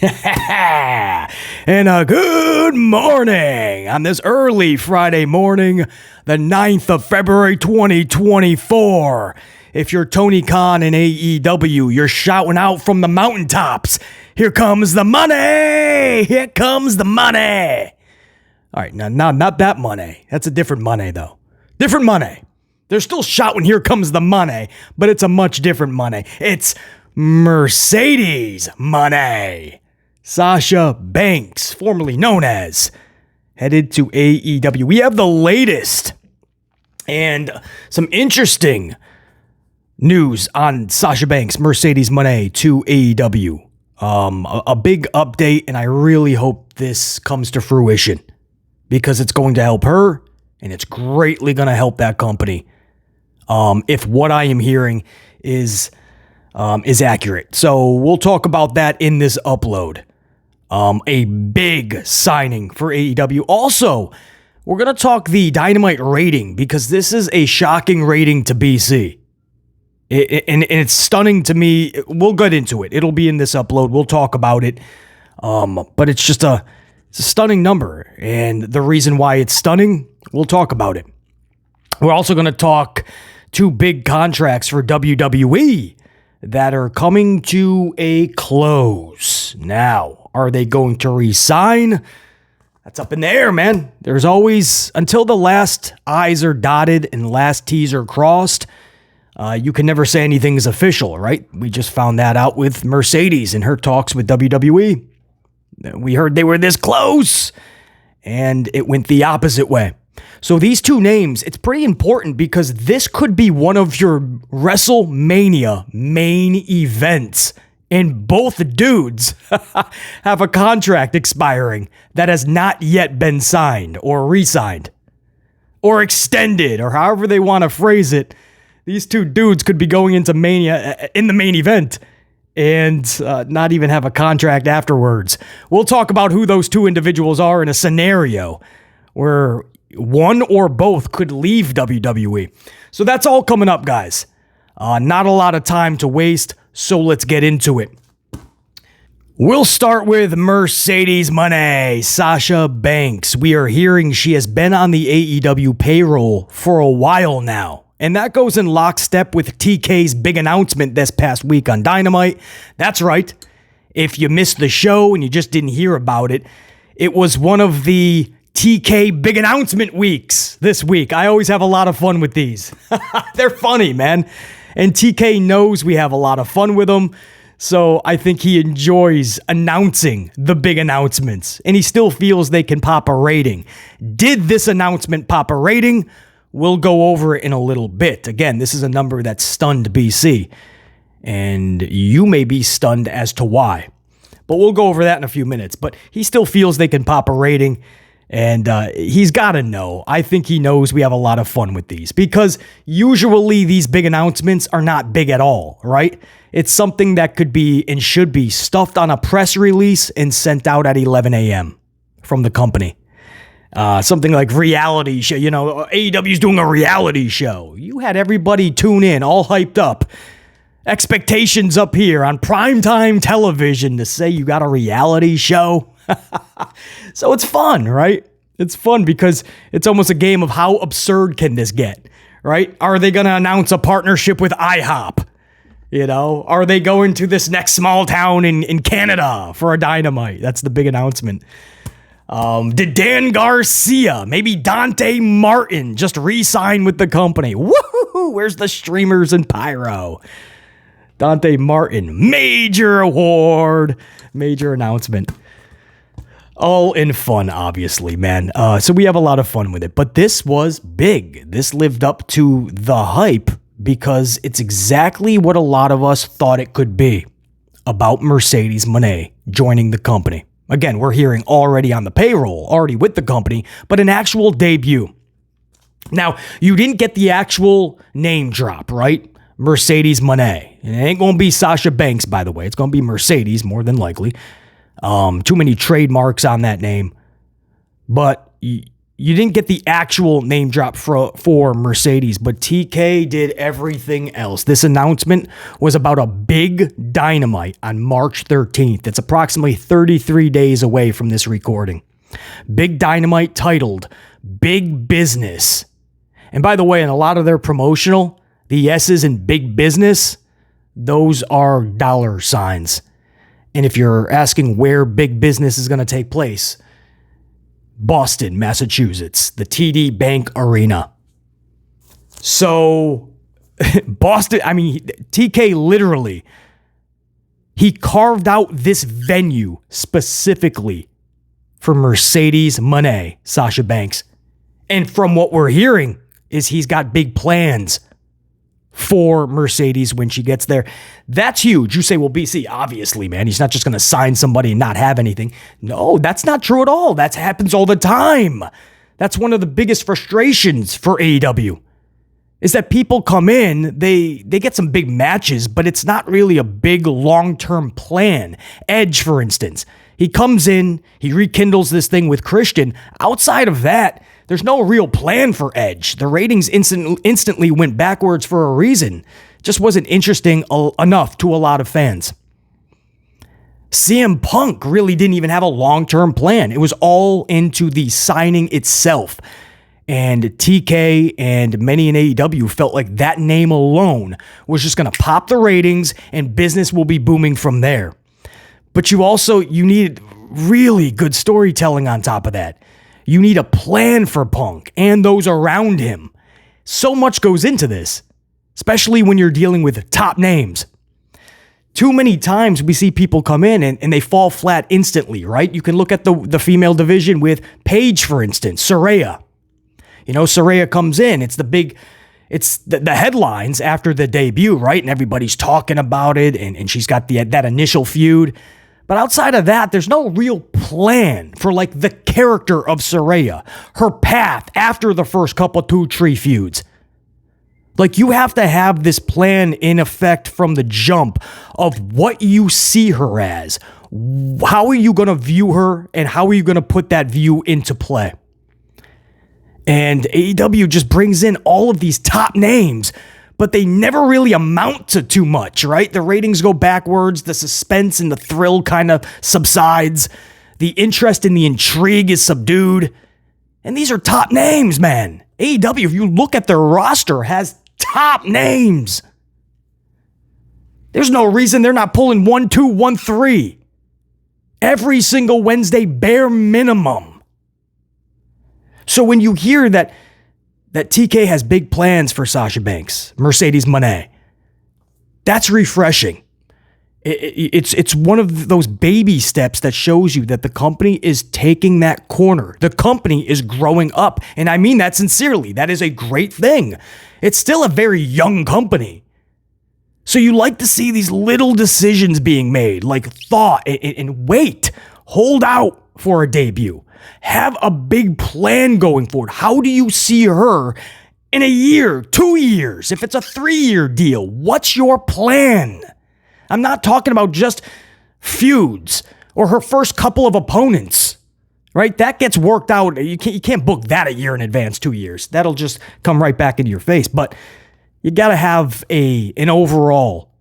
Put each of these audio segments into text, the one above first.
And a good morning on this early Friday morning, the 9th of February 2024. If you're Tony Khan in AEW, you're shouting out from the mountaintops, here comes the money! Here comes the money! All right, now not that money. That's a different money, though. Different money. They're still shouting, here comes the money, but it's a much different money. It's Mercedes Moné Sasha Banks, formerly known as, headed to AEW. We have the latest and some interesting news on Sasha Banks, Mercedes Moné to AEW. A big update, and I really hope this comes to fruition because it's going to help her and it's greatly going to help that company. If what I am hearing is accurate. So we'll talk about that in this upload. A big signing for AEW. Also, we're going to talk the Dynamite rating because this is a shocking rating to BC. And it's stunning to me. We'll get into it. It'll be in this upload. We'll talk about it. But it's just it's a stunning number. And the reason why it's stunning, we'll talk about it. We're also going to talk two big contracts for WWE that are coming to a close. Now, are they going to re-sign? That's up in the air, man. There's always, until the last I's are dotted and last T's are crossed, you can never say anything is official, right? We just found that out with Mercedes in her talks with WWE. We heard they were this close, and it went the opposite way. So these two names, it's pretty important because this could be one of your WrestleMania main events. And both dudes have a contract expiring that has not yet been signed or re-signed or extended or however they want to phrase it. These two dudes could be going into Mania in the main event and not even have a contract afterwards. We'll talk about who those two individuals are in a scenario where one or both could leave WWE. So that's all coming up, guys. Not a lot of time to waste. So let's get into it. We'll start with Mercedes Moné Sasha Banks. We are hearing she has been on the AEW payroll for a while now. And that goes in lockstep with TK's big announcement this past week on Dynamite. That's right. If you missed the show and you just didn't hear about it, it was one of the TK big announcement weeks this week. I always have a lot of fun with these. They're funny, man. And TK knows we have a lot of fun with him, so I think he enjoys announcing the big announcements, and he still feels they can pop a rating. Did this announcement pop a rating? We'll go over it in a little bit. Again, this is a number that stunned BC, and you may be stunned as to why. But we'll go over that in a few minutes. But he still feels they can pop a rating. And he's got to know. I think he knows we have a lot of fun with these because usually these big announcements are not big at all, right? It's something that could be and should be stuffed on a press release and sent out at 11 a.m. from the company. Something like reality show. You know, AEW's doing a reality show. You had everybody tune in, all hyped up. Expectations up here on primetime television to say you got a reality show. So it's fun, right? It's fun because it's almost a game of how absurd can this get, right? Are they going to announce a partnership with IHOP? You know, are they going to this next small town in Canada for a Dynamite? That's the big announcement. Did Dan Garcia, maybe Dante Martin just re-sign with the company? Woohoo! Where's the streamers and pyro? Dante Martin, major award, major announcement. All in fun, obviously, man. So we have a lot of fun with it. But this was big. This lived up to the hype because it's exactly what a lot of us thought it could be about Mercedes Moné joining the company. Again, we're hearing already on the payroll, already with the company, but an actual debut. Now, you didn't get the actual name drop, right? Mercedes Moné. And it ain't going to be Sasha Banks, by the way. It's going to be Mercedes, more than likely. Too many trademarks on that name. But you didn't get the actual name drop for Mercedes, but TK did everything else. This announcement was about a big Dynamite on March 13th. It's approximately 33 days away from this recording. Big Dynamite titled Big Business. And by the way, in a lot of their promotional, the S's in Big Business, those are dollar signs. And if you're asking where Big Business is going to take place, Boston, Massachusetts, the TD Bank Arena. So, Boston, TK literally, he carved out this venue specifically for Mercedes Moné Sasha Banks. And from what we're hearing is he's got big plans for Mercedes when she gets there. That's huge. You say, well, BC, obviously, man, he's not just going to sign somebody and not have anything. No, that's not true at all. That happens all the time. That's one of the biggest frustrations for AEW is that people come in, they get some big matches, but it's not really a big long-term plan. Edge, for instance, he comes in, he rekindles this thing with Christian. Outside of that, there's no real plan for Edge. The ratings instantly went backwards for a reason. Just wasn't interesting enough to a lot of fans. CM Punk really didn't even have a long-term plan. It was all into the signing itself. And TK and many in AEW felt like that name alone was just going to pop the ratings and business will be booming from there. But you need really good storytelling on top of that. You need a plan for Punk and those around him. So much goes into this, especially when you're dealing with top names. Too many times we see people come in and they fall flat instantly, right? You can look at the female division with Paige, for instance, Saraya. Saraya comes in. It's the headlines after the debut, right? And everybody's talking about it, and she's got that initial feud. But outside of that, there's no real plan for the character of Saraya, her path after the first couple 2-3 feuds. You have to have this plan in effect from the jump of what you see her as. How are you going to view her, and how are you going to put that view into play? And AEW just brings in all of these top names, but they never really amount to too much, right? The ratings go backwards, the suspense and the thrill kind of subsides, the interest in the intrigue is subdued, and these are top names, man. AEW, if you look at their roster, has top names. There's no reason they're not pulling 1, 2, 1, 3 every single Wednesday, bare minimum. So when you hear that TK has big plans for Sasha Banks, Mercedes Moné, that's refreshing. It's one of those baby steps that shows you that the company is taking that corner. The company is growing up, and I mean that sincerely. That is a great thing. It's still a very young company. So you like to see these little decisions being made, like thought and wait, hold out for a debut. Have a big plan going forward. How do you see her in a year, 2 years? If it's a 3-year deal, what's your plan? I'm not talking about just feuds or her first couple of opponents, right? That gets worked out. You can't book that a year in advance, 2 years. That'll just come right back into your face. But you got to have an overall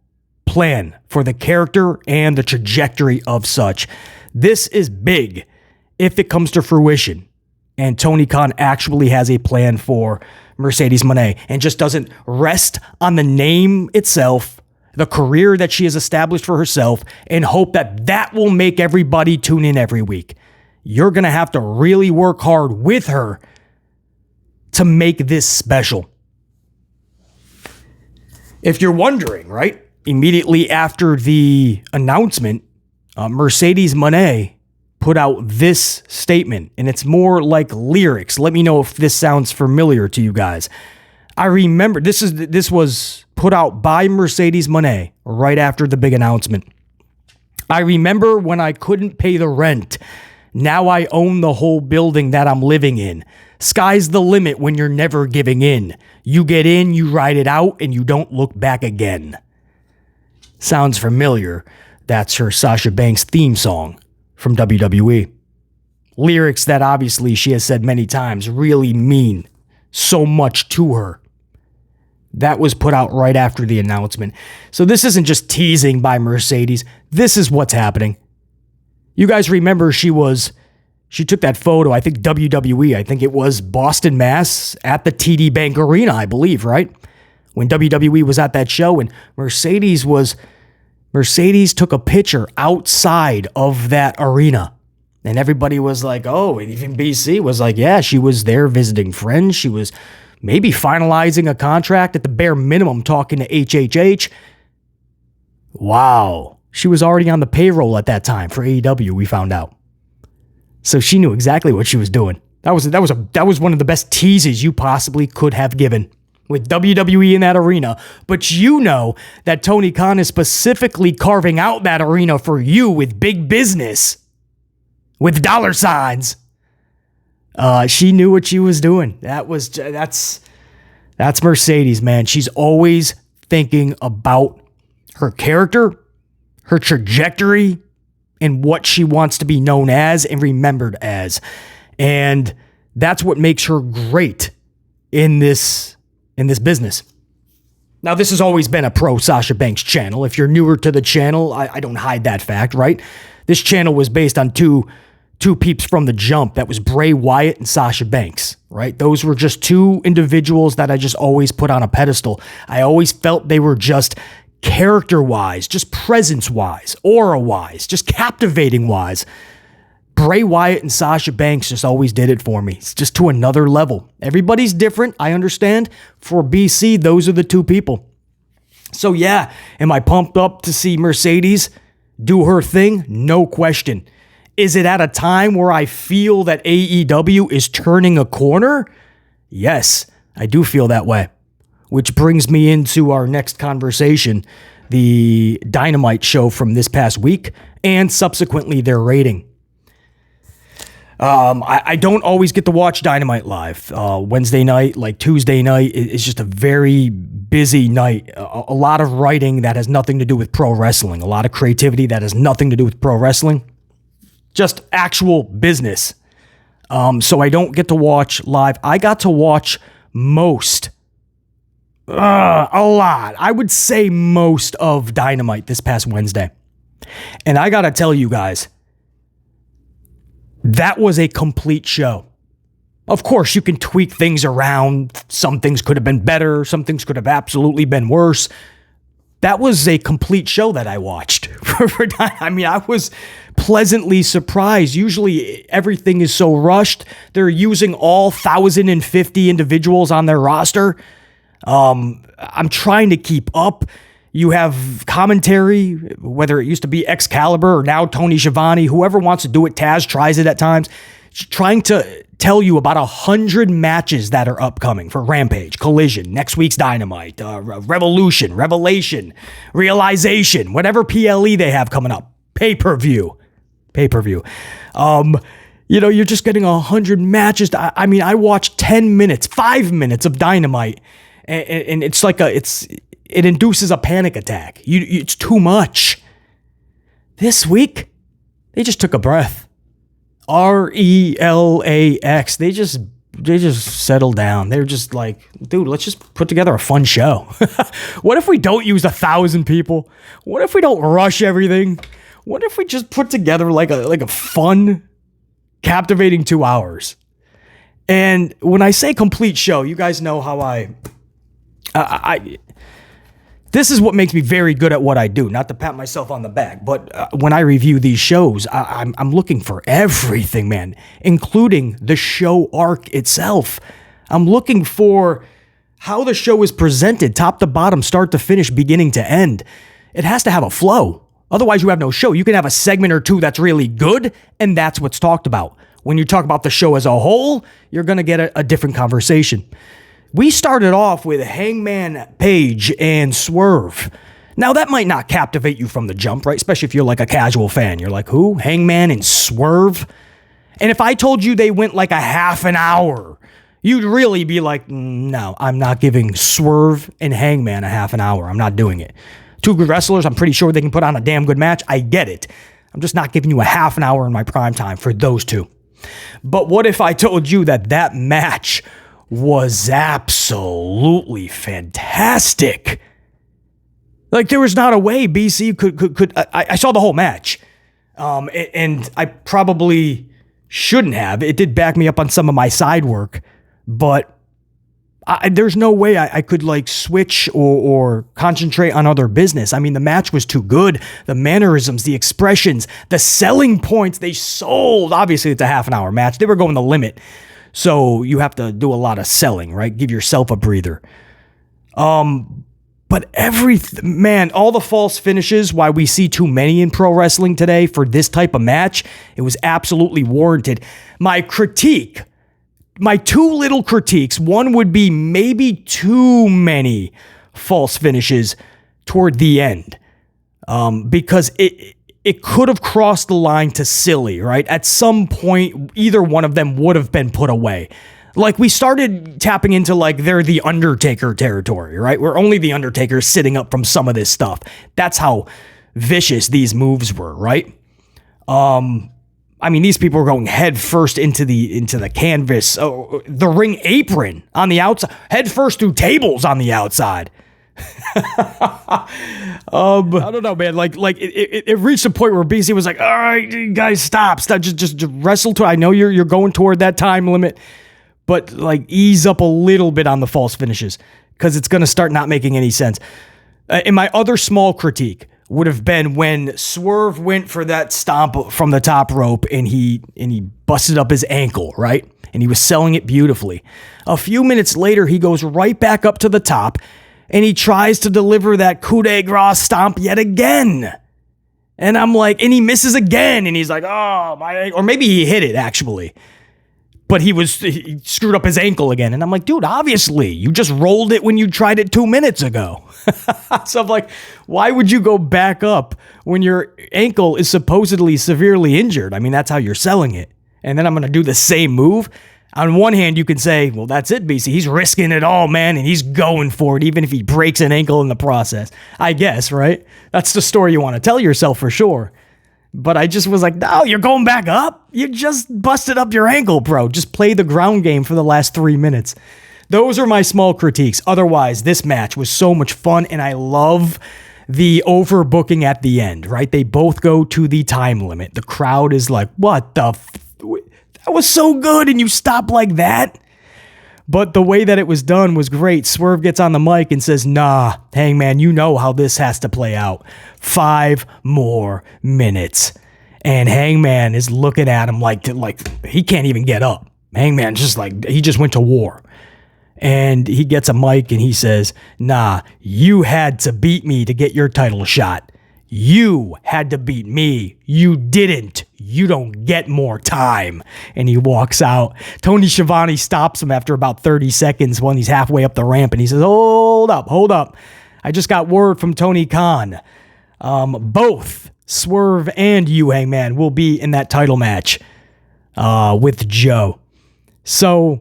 plan for the character and the trajectory of such. This is big. If it comes to fruition and Tony Khan actually has a plan for Mercedes Moné and just doesn't rest on the name itself, the career that she has established for herself, and hope that will make everybody tune in every week. You're going to have to really work hard with her to make this special. If you're wondering, right, immediately after the announcement, Mercedes Moné put out this statement, and it's more like lyrics. Let me know if this sounds familiar to you guys. I remember this was put out by Mercedes Moné right after the big announcement. I remember when I couldn't pay the rent. Now I own the whole building that I'm living in. Sky's the limit when you're never giving in. You get in, you ride it out, and you don't look back again. Sounds familiar. That's her Sasha Banks theme song from WWE. Lyrics that obviously she has said many times really mean so much to her. That was put out right after the announcement. So this isn't just teasing by Mercedes. This is what's happening. You guys remember she took that photo, I think WWE, I think it was Boston, Mass, at the TD Bank Arena, I believe, right? When WWE was at that show, and Mercedes took a picture outside of that arena. And everybody was like, oh, even BC was like, yeah, she was there visiting friends. She was maybe finalizing a contract, at the bare minimum, talking to HHH. Wow. She was already on the payroll at that time for AEW, we found out. So she knew exactly what she was doing. That was one of the best teases you possibly could have given with WWE in that arena. But you know that Tony Khan is specifically carving out that arena for you with big business, with dollar signs. She knew what she was doing. That's Mercedes, man. She's always thinking about her character, her trajectory, and what she wants to be known as and remembered as. And that's what makes her great in this business. Now, this has always been a pro Sasha Banks channel. If you're newer to the channel, I don't hide that fact, right? This channel was based on two peeps from the jump. That was Bray Wyatt and Sasha Banks, right? Those were just two individuals that I just always put on a pedestal. I always felt they were just character-wise, just presence-wise, aura-wise, just captivating-wise. Bray Wyatt and Sasha Banks just always did it for me. It's just to another level. Everybody's different, I understand. For BC, those are the two people. So yeah, am I pumped up to see Mercedes do her thing? No question. Is it at a time where I feel that AEW is turning a corner? Yes, I do feel that way. Which brings me into our next conversation, the Dynamite show from this past week, and subsequently their rating. I don't always get to watch Dynamite live. Wednesday night, like Tuesday night, is just a very busy night. A lot of writing that has nothing to do with pro wrestling. A lot of creativity that has nothing to do with pro wrestling. Just actual business. So I don't get to watch live. I got to watch a lot. I would say most of Dynamite this past Wednesday. And I gotta tell you guys, that was a complete show. Of course, you can tweak things around. Some things could have been better. Some things could have absolutely been worse. That was a complete show that I watched. I mean, I was pleasantly surprised. Usually everything is so rushed. They're using all 1,050 individuals on their roster. I'm trying to keep up. You have commentary, whether it used to be Excalibur or now Tony Schiavone, whoever wants to do it. Taz tries it at times, trying to tell you about 100 matches that are upcoming for Rampage, Collision, next week's Dynamite, Revolution, Revelation, Realization, whatever PLE they have coming up, pay-per-view. You're just getting 100 matches. I mean, I watched 10 minutes, 5 minutes of Dynamite. And it's like it induces a panic attack. It's too much. This week, they just took a breath. RELAX. They just settled down. They're just like, dude, let's just put together a fun show. What if we don't use 1,000 people? What if we don't rush everything? What if we just put together like a fun, captivating 2 hours? And when I say complete show, you guys know how this is what makes me very good at what I do. Not to pat myself on the back, but when I review these shows, I'm looking for everything, man, including the show arc itself. I'm looking for how the show is presented, top to bottom, start to finish, beginning to end. It has to have a flow. Otherwise, you have no show. You can have a segment or two that's really good, and that's what's talked about. When you talk about the show as a whole, you're going to get a different conversation. We started off with Hangman Page and Swerve. Now, that might not captivate you from the jump, right? Especially if you're like a casual fan. You're like, who? Hangman and Swerve? And if I told you they went like a half an hour, you'd really be like, no, I'm not giving Swerve and Hangman a half an hour. I'm not doing it. Two good wrestlers. I'm pretty sure they can put on a damn good match. I get it. I'm just not giving you a half an hour in my prime time for those two. But what if I told you that match was absolutely fantastic? Like, there was not a way BC could. I saw the whole match, and I probably shouldn't have. It did back me up on some of my side work, but there's no way I could like switch or concentrate on other business. I mean, the match was too good. The mannerisms, the expressions, the selling points they sold. Obviously, it's a half an hour match. They were going the limit. So you have to do a lot of selling, right? Give yourself a breather. But all the false finishes, why we see too many in pro wrestling today for this type of match, it was absolutely warranted. My two little critiques, one would be maybe too many false finishes toward the end, because it could have crossed the line to silly, right? At some point, either one of them would have been put away. Like, we started tapping into, like, they're the Undertaker territory, right? Where only the Undertaker is sitting up from some of this stuff. That's how vicious these moves were, right? I mean, these people were going head first into the canvas, the ring apron on the outside, head first through tables on the outside. I don't know, man. Like it reached a point where BC was like, "All right, you guys, stop, just wrestle to." I know you're going toward that time limit, but like ease up a little bit on the false finishes because it's gonna start not making any sense. And my other small critique would have been when Swerve went for that stomp from the top rope and he busted up his ankle, right? And he was selling it beautifully. A few minutes later, he goes right back up to the top and he tries to deliver that coup de grace stomp yet again. And I'm like, and he misses again. And he's like, oh, my ankle. Or maybe he hit it actually. But he screwed up his ankle again. And I'm like, dude, obviously, you just rolled it when you tried it 2 minutes ago. So I'm like, why would you go back up when your ankle is supposedly severely injured? I mean, that's how you're selling it. And then I'm going to do the same move. On one hand, you can say, well, that's it, BC. He's risking it all, man, and he's going for it, even if he breaks an ankle in the process. I guess, right? That's the story you want to tell yourself for sure. But I just was like, no, you're going back up? You just busted up your ankle, bro. Just play the ground game for the last 3 minutes. Those are my small critiques. Otherwise, this match was so much fun, and I love the overbooking at the end, right? They both go to the time limit. The crowd is like, what the that was so good, and you stop like that? But the way that it was done was great. Swerve gets on the mic and says, nah, Hangman, you know how this has to play out. 5 more minutes. And Hangman is looking at him like he can't even get up. Hangman just like, he just went to war. And he gets a mic and he says, nah, you had to beat me to get your title shot. You had to beat me. You didn't. You don't get more time. And he walks out. Tony Schiavone stops him after about 30 seconds when he's halfway up the ramp. And he says, hold up. I just got word from Tony Khan. Both Swerve and you, Hangman, will be in that title match with Joe. So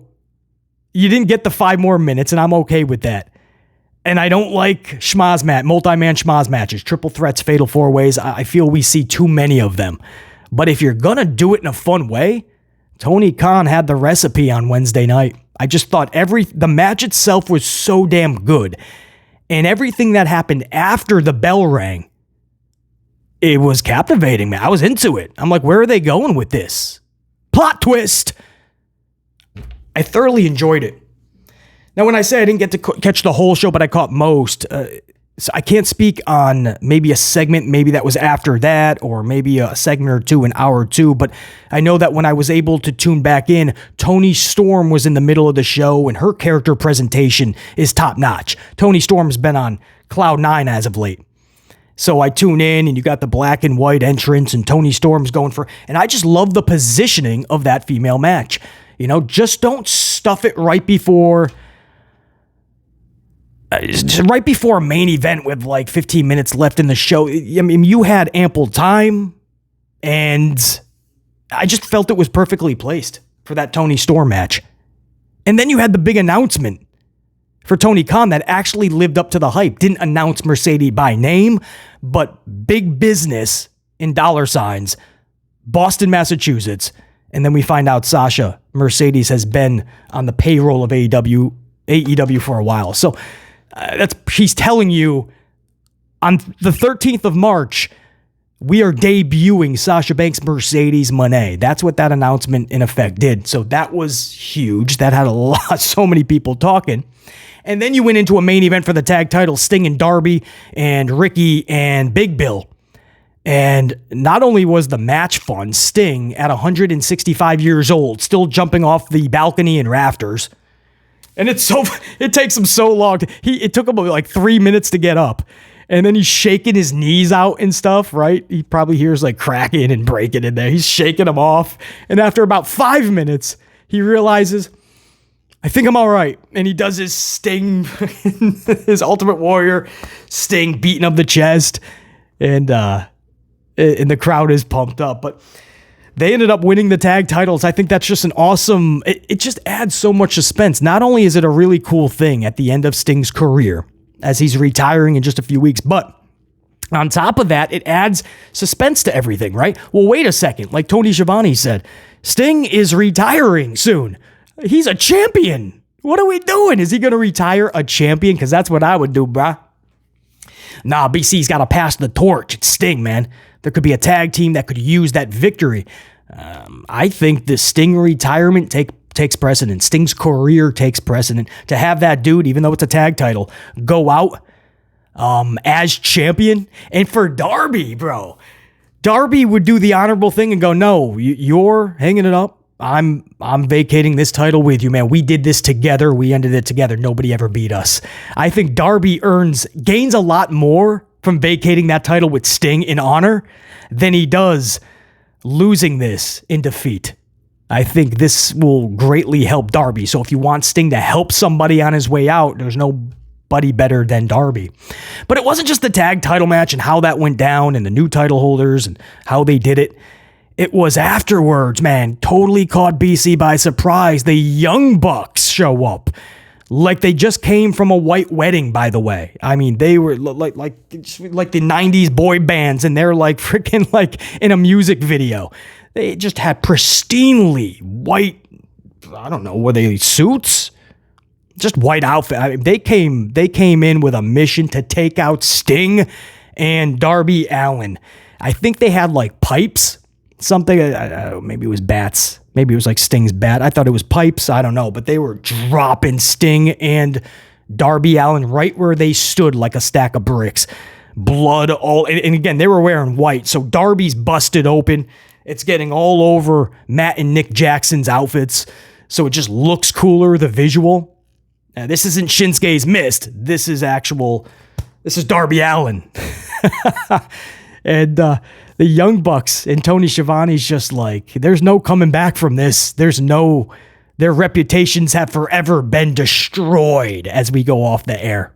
you didn't get the 5 more minutes, and I'm okay with that. And I don't like multi-man schmaz matches, triple threats, fatal 4-ways. I feel we see too many of them. But if you're going to do it in a fun way, Tony Khan had the recipe on Wednesday night. I just thought the match itself was so damn good. And everything that happened after the bell rang, it was captivating, man. I was into it. I'm like, where are they going with this? Plot twist! I thoroughly enjoyed it. Now, when I say I didn't get to catch the whole show, but I caught most, so I can't speak on maybe a segment, maybe that was after that, or maybe a segment or two, an hour or two, but I know that when I was able to tune back in, Toni Storm was in the middle of the show, and her character presentation is top-notch. Toni Storm's been on Cloud 9 as of late. So I tune in, and you got the black and white entrance, and Toni Storm's going for, and I just love the positioning of that female match. You know, just don't stuff it right before a main event with like 15 minutes left in the show. I mean, you had ample time, and I just felt it was perfectly placed for that Toni Storm match. And then you had the big announcement for Tony Khan that actually lived up to the hype. Didn't announce Mercedes by name, but big business in dollar signs, Boston, Massachusetts, And then we find out Sasha Mercedes has been on the payroll of AEW for a while. So she's telling you on the 13th of March, we are debuting Sasha Banks Mercedes Moné. That's what that announcement in effect did. So that was huge. That had so many people talking. And then you went into a main event for the tag title, Sting and Darby and Ricky and Big Bill. And not only was the match fun, Sting at 165 years old, still jumping off the balcony and rafters. And it takes him so long. It took him like 3 minutes to get up. And then he's shaking his knees out and stuff, right? He probably hears like cracking and breaking in there. He's shaking them off. And after about 5 minutes, he realizes, I think I'm all right. And he does his Sting, his Ultimate Warrior Sting beating up the chest. And the crowd is pumped up. But they ended up winning the tag titles. I think that's just an awesome, it just adds so much suspense. Not only is it a really cool thing at the end of Sting's career, as he's retiring in just a few weeks, but on top of that, it adds suspense to everything, right? Well, wait a second. Like Tony Schiavone said, Sting is retiring soon. He's a champion. What are we doing? Is he going to retire a champion? Because that's what I would do, bruh. Nah, BC's got to pass the torch. It's Sting, man. There could be a tag team that could use that victory. I think the Sting retirement takes precedent. Sting's career takes precedent. To have that dude, even though it's a tag title, go out as champion. And for Darby, bro, Darby would do the honorable thing and go, no, you're hanging it up. I'm vacating this title with you, man. We did this together. We ended it together. Nobody ever beat us. I think Darby gains a lot more from vacating that title with Sting in honor than he does losing this in defeat. I think this will greatly help Darby. So if you want Sting to help somebody on his way out, there's nobody better than Darby. But it wasn't just the tag title match and how that went down and the new title holders and how they did it. It was afterwards, man. Totally caught BC by surprise. The Young Bucks show up. Like they just came from a white wedding, by the way. I mean, they were like the 90s boy bands, and they're like freaking like in a music video. They just had pristinely white, I don't know, were they suits? Just white outfit. I mean, they came in with a mission to take out Sting and Darby Allin. I think they had like pipes, something, maybe it was bats. Maybe it was like Sting's bat. I thought it was pipes. I don't know. But they were dropping Sting and Darby Allin right where they stood like a stack of bricks. Blood all. And again, they were wearing white. So Darby's busted open. It's getting all over Matt and Nick Jackson's outfits. So it just looks cooler, the visual. Now, this isn't Shinsuke's Mist. This is Darby Allin. And the Young Bucks and Tony Schiavone's just like, there's no coming back from this. Their reputations have forever been destroyed as we go off the air.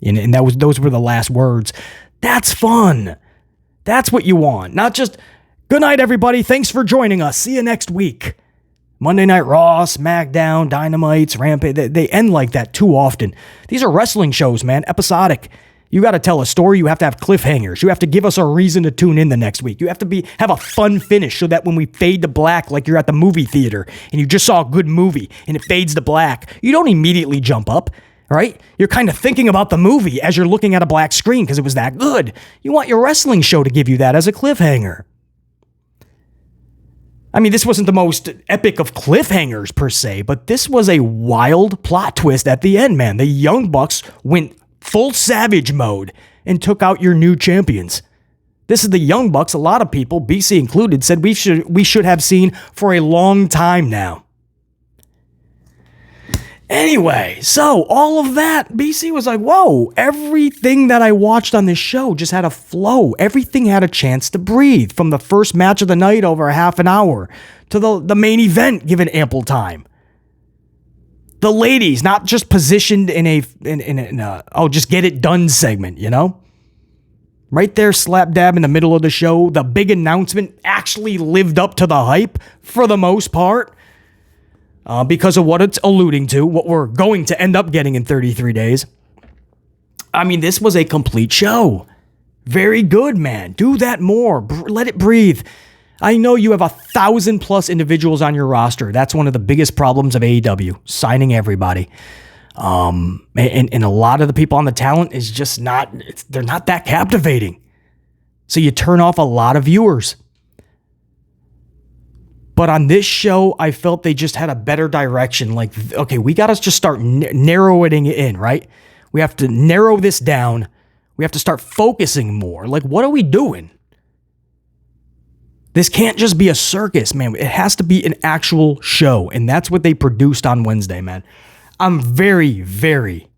And those were the last words. That's fun. That's what you want. Not just, good night, everybody. Thanks for joining us. See you next week. Monday Night Raw, SmackDown, Dynamites, Rampage. They end like that too often. These are wrestling shows, man. Episodic. You got to tell a story. You have to have cliffhangers. You have to give us a reason to tune in the next week. You have to have a fun finish so that when we fade to black, like you're at the movie theater and you just saw a good movie and it fades to black, you don't immediately jump up, right? You're kind of thinking about the movie as you're looking at a black screen because it was that good. You want your wrestling show to give you that as a cliffhanger. I mean, this wasn't the most epic of cliffhangers per se, but this was a wild plot twist at the end, man. The Young Bucks went full savage mode and took out your new champions. This is the Young Bucks. A lot of people, BC included, said we should have seen for a long time now. Anyway, so all of that, BC was like, whoa, everything that I watched on this show just had a flow. Everything had a chance to breathe, from the first match of the night over a half an hour to the main event given ample time. The ladies, not just positioned in a just get it done segment, you know? Right there, slap dab in the middle of the show. The big announcement actually lived up to the hype for the most part. Because of what it's alluding to, what we're going to end up getting in 33 days. I mean, this was a complete show. Very good, man. Do that more. Let it breathe. I know you have 1,000+ individuals on your roster. That's one of the biggest problems of AEW, signing everybody. And a lot of the people on the talent is just they're not that captivating. So you turn off a lot of viewers. But on this show, I felt they just had a better direction. Like, okay, we got to just start narrowing it in, right? We have to narrow this down. We have to start focusing more. Like, what are we doing? This can't just be a circus, man. It has to be an actual show. And that's what they produced on Wednesday, man. I'm very, very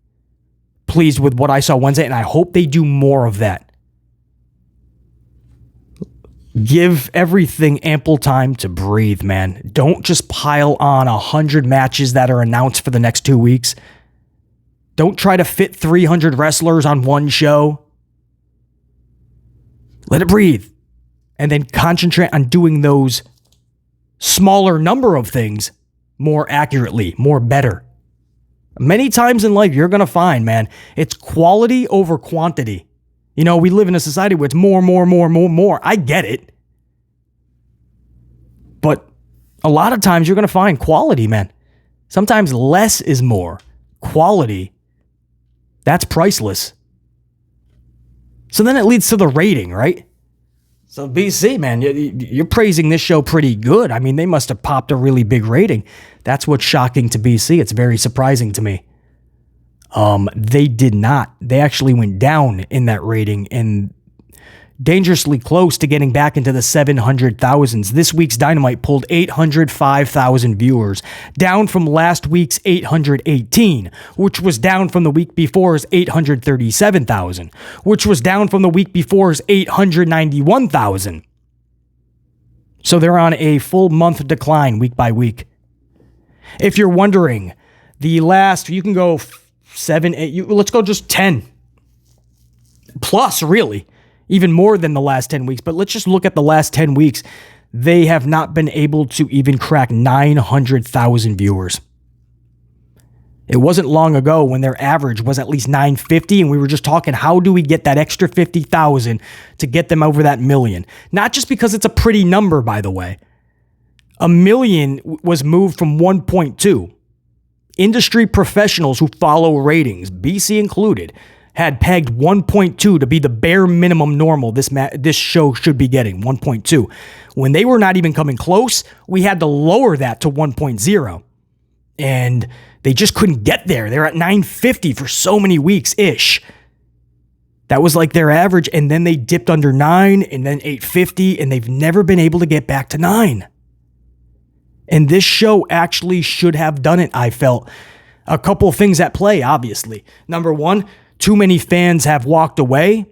pleased with what I saw Wednesday, and I hope they do more of that. Give everything ample time to breathe, man. Don't just pile on 100 matches that are announced for the next 2 weeks. Don't try to fit 300 wrestlers on one show. Let it breathe. And then concentrate on doing those smaller number of things more accurately, more better. Many times in life, you're going to find, man, it's quality over quantity. You know, we live in a society where it's more. I get it. But a lot of times you're going to find quality, man. Sometimes less is more. Quality, that's priceless. So then it leads to the rating, right? So BC, man, you're praising this show pretty good. I mean, they must have popped a really big rating. That's what's shocking to BC. It's very surprising to me. They did not. They actually went down in that rating and dangerously close to getting back into the 700,000s. This week's Dynamite pulled 805,000 viewers, down from last week's 818, which was down from the week before's 837,000, which was down from the week before's 891,000. So they're on a full month decline week by week. If you're wondering, the last, you can go 7, 8, let's go just 10 plus, really, even more than the last 10 weeks. But let's just look at the last 10 weeks. They have not been able to even crack 900,000 viewers. It wasn't long ago when their average was at least 950, and we were just talking, how do we get that extra 50,000 to get them over that million? Not just because it's a pretty number, by the way. A million was moved from 1.2. Industry professionals who follow ratings, BC included, had pegged 1.2 to be the bare minimum normal this show should be getting, 1.2. When they were not even coming close, we had to lower that to 1.0. And they just couldn't get there. They're at 950 for so many weeks-ish. That was like their average, and then they dipped under 9, and then 850, and they've never been able to get back to 9. And this show actually should have done it, I felt. A couple of things at play, obviously. Number one, too many fans have walked away,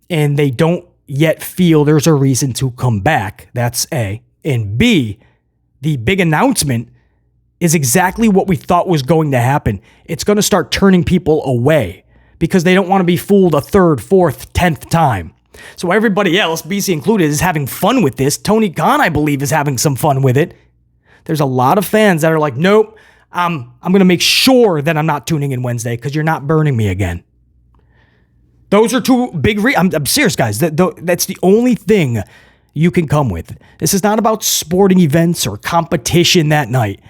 and they don't yet feel there's a reason to come back. That's A. And B, the big announcement is exactly what we thought was going to happen. It's going to start turning people away because they don't want to be fooled a third, fourth, 10th time. So everybody else, BC included, is having fun with this. Tony Khan, I believe, is having some fun with it. There's a lot of fans that are like, nope, I'm going to make sure that I'm not tuning in Wednesday because you're not burning me again. Those are two big I'm serious, guys. That's the only thing you can come with. This is not about sporting events or competition that night.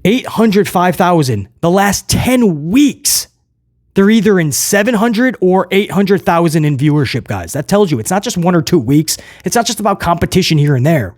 805,000 the last 10 weeks. They're either in 700 or 800,000 in viewership, guys. That tells you it's not just 1 or 2 weeks. It's not just about competition here and there.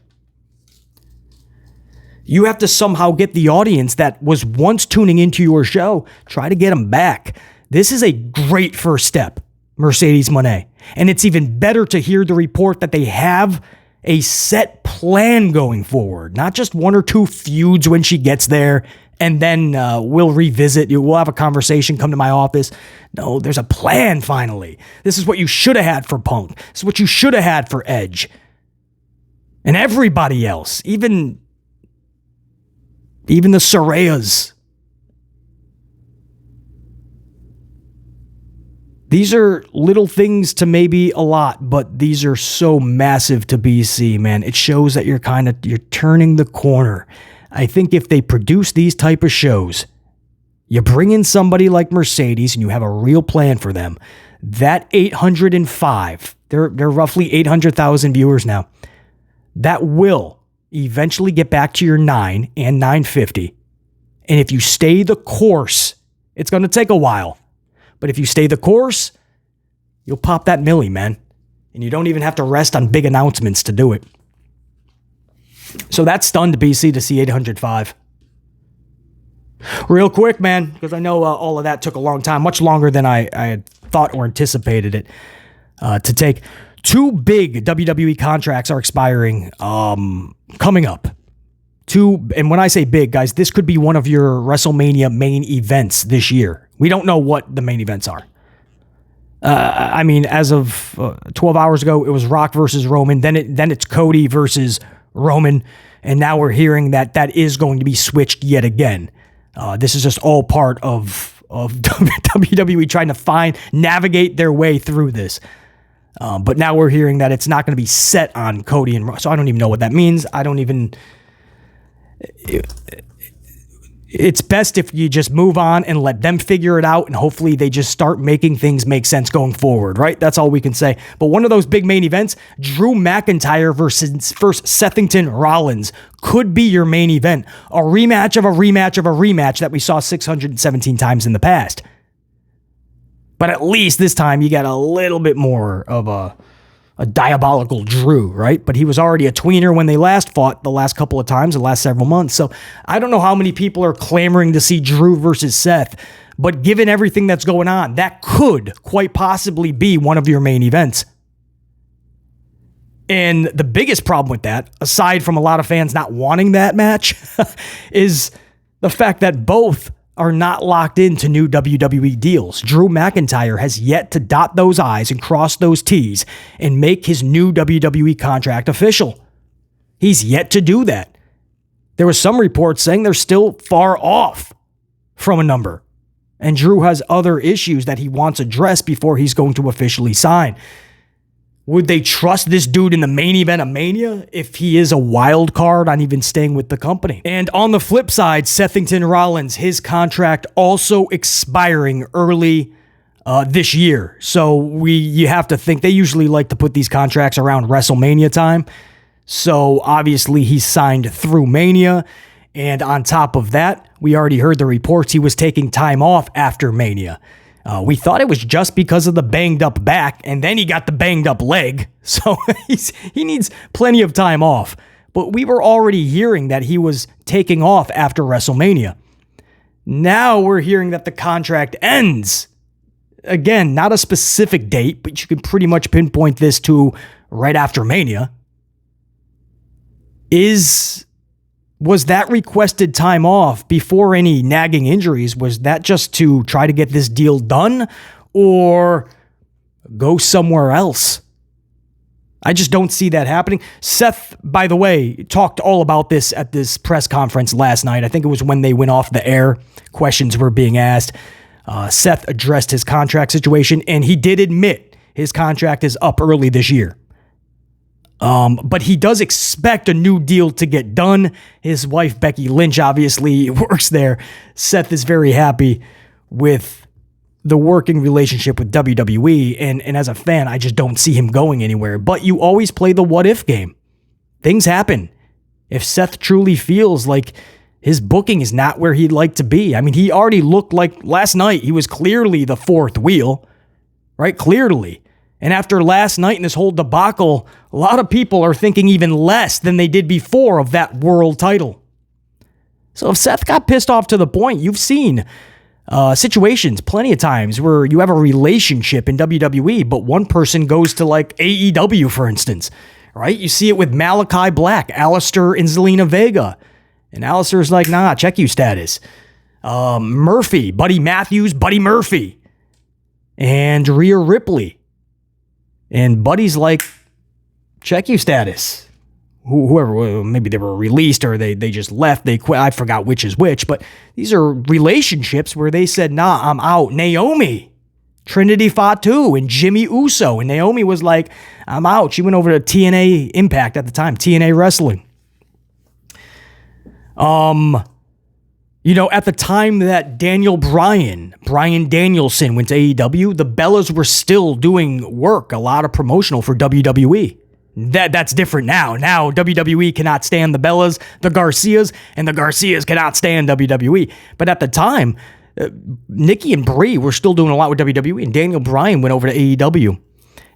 You have to somehow get the audience that was once tuning into your show, try to get them back. This is a great first step, Mercedes Moné. And it's even better to hear the report that they have a set plan going forward, not just 1 or 2 feuds when she gets there, and then we'll revisit. We'll have a conversation, come to my office. No, there's a plan finally. This is what you should have had for Punk. This is what you should have had for Edge. And everybody else, even the Sarayas. These are little things to maybe a lot, but these are so massive to BC, man. It shows that you're turning the corner. I think if they produce these type of shows, you bring in somebody like Mercedes and you have a real plan for them, that 805, They're roughly 800,000 viewers now. That will eventually get back to your 9 and 950. And if you stay the course, it's going to take a while. But if you stay the course, you'll pop that milli, man. And you don't even have to rest on big announcements to do it. So that stunned BC to see 805. Real quick, man, because I know all of that took a long time, much longer than I had thought or anticipated it to take. 2 big WWE contracts are expiring coming up. 2, and when I say big, guys, this could be one of your WrestleMania main events this year. We don't know what the main events are. I mean, as of 12 hours ago, it was Rock versus Roman. Then it's Cody versus Roman. And now we're hearing that is going to be switched yet again. This is just all part of WWE trying to navigate their way through this. But now we're hearing that it's not going to be set on Cody and Rock. So I don't even know what that means. It's best if you just move on and let them figure it out, and hopefully they just start making things make sense going forward, right? That's all we can say. But one of those big main events, Drew McIntyre versus Sethington Rollins, could be your main event. A rematch of a rematch of a rematch that we saw 617 times in the past. But at least this time you got a little bit more of a diabolical Drew, right? But he was already a tweener when they last fought the last couple of times, the last several months. So I don't know how many people are clamoring to see Drew versus Seth, but given everything that's going on, that could quite possibly be one of your main events. And the biggest problem with that, aside from a lot of fans not wanting that match, is the fact that both are not locked into new WWE deals. Drew McIntyre has yet to dot those I's and cross those T's and make his new WWE contract official. He's yet to do that. There was some reports saying they're still far off from a number. And Drew has other issues that he wants addressed before he's going to officially sign. Would they trust this dude in the main event of Mania if he is a wild card on even staying with the company? And on the flip side, Sethington Rollins, his contract also expiring early this year. So you have to think they usually like to put these contracts around WrestleMania time. So obviously he's signed through Mania. And on top of that, we already heard the reports he was taking time off after Mania. We thought it was just because of the banged up back, and then he got the banged up leg. So he needs plenty of time off. But we were already hearing that he was taking off after WrestleMania. Now we're hearing that the contract ends. Again, not a specific date, but you can pretty much pinpoint this to right after Mania. Was that requested time off before any nagging injuries? Was that just to try to get this deal done or go somewhere else? I just don't see that happening. Seth, by the way, talked all about this at this press conference last night. I think it was when they went off the air. Questions were being asked. Seth addressed his contract situation, and he did admit his contract is up early this year. But he does expect a new deal to get done. His wife, Becky Lynch, obviously works there. Seth is very happy with the working relationship with WWE. And as a fan, I just don't see him going anywhere. But you always play the what if game. Things happen. If Seth truly feels like his booking is not where he'd like to be. I mean, he already looked like last night. He was clearly the fourth wheel, right? Clearly. And after last night and this whole debacle, a lot of people are thinking even less than they did before of that world title. So if Seth got pissed off to the point, you've seen situations plenty of times where you have a relationship in WWE, but one person goes to like AEW, for instance, right? You see it with Malachi Black, Alistair, and Zelina Vega. And Alistair's like, nah, check you status. Murphy, Buddy Matthews, Buddy Murphy. And Rhea Ripley. And Buddy's like, check you status. Whoever, maybe they were released or they just left. They quit. I forgot which is which. But these are relationships where they said, nah, I'm out. Naomi, Trinity Fatu, and Jimmy Uso. And Naomi was like, I'm out. She went over to TNA Impact at the time, TNA Wrestling. At the time that Brian Danielson went to AEW, the Bellas were still doing work, a lot of promotional for WWE. That's different now. Now WWE cannot stand the Bellas, the Garcias, and the Garcias cannot stand WWE. But at the time, Nikki and Brie were still doing a lot with WWE, and Daniel Bryan went over to AEW.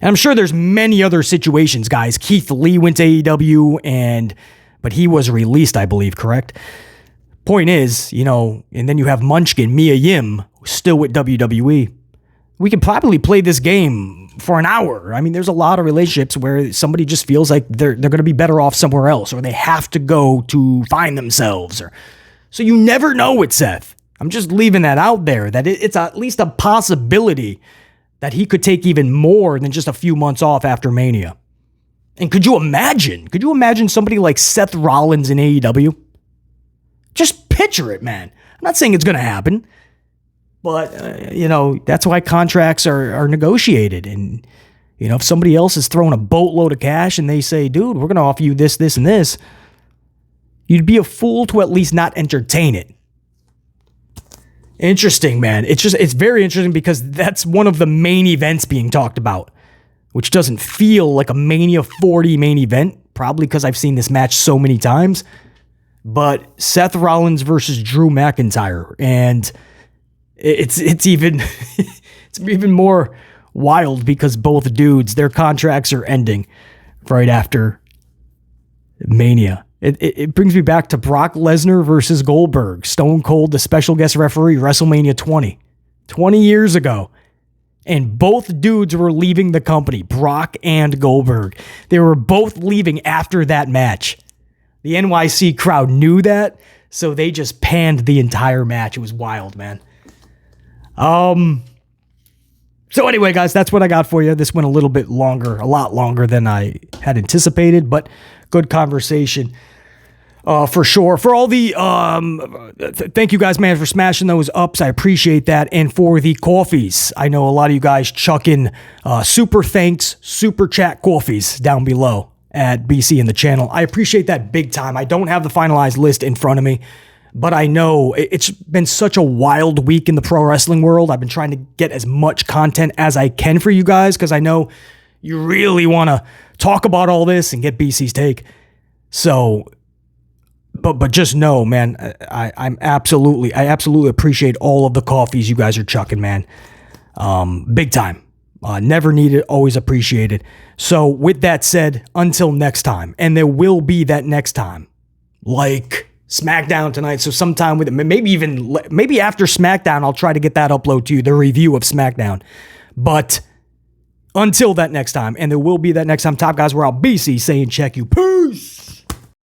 And I'm sure there's many other situations, guys. Keith Lee went to AEW, but he was released, I believe, correct? Point is, and then you have Munchkin, Mia Yim, still with WWE. We could probably play this game for an hour. I mean, there's a lot of relationships where somebody just feels like they're going to be better off somewhere else, or they have to go to find themselves. So you never know with Seth. I'm just leaving that out there, that it's at least a possibility that he could take even more than just a few months off after Mania. And could you imagine somebody like Seth Rollins in AEW? Just picture it, man. I'm not saying it's going to happen, but, that's why contracts are negotiated. And, if somebody else is throwing a boatload of cash and they say, dude, we're going to offer you this, this, and this, you'd be a fool to at least not entertain it. Interesting, man. It's very interesting because that's one of the main events being talked about, which doesn't feel like a Mania 40 main event, probably because I've seen this match so many times. But Seth Rollins versus Drew McIntyre, and it's even it's even more wild because both dudes, their contracts are ending right after Mania. It brings me back to Brock Lesnar versus Goldberg, Stone Cold, the special guest referee, WrestleMania 20 years ago. And both dudes were leaving the company, Brock and Goldberg. They were both leaving after that match. The NYC crowd knew that, so they just panned the entire match. It was wild, man. So anyway, guys, that's what I got for you. This went a lot longer than I had anticipated, but good conversation. For sure. For all the, thank you guys, man, for smashing those ups. I appreciate that. And for the coffees, I know a lot of you guys chuck in super thanks, super chat coffees down below at BC in the channel. I appreciate that big time. I don't have the finalized list in front of me, but I know it's been such a wild week in the pro wrestling world. I've been trying to get as much content as I can for you guys because I know you really want to talk about all this and get BC's take. So, but just know, man, I absolutely appreciate all of the coffees you guys are chucking, man. Big time. Never needed, always appreciated. So with that said, until next time, and there will be that next time, like SmackDown tonight. So sometime with maybe after SmackDown, I'll try to get that upload to you, the review of SmackDown. But until that next time, and there will be that next time, top guys, we're out. BC saying check you. Peace.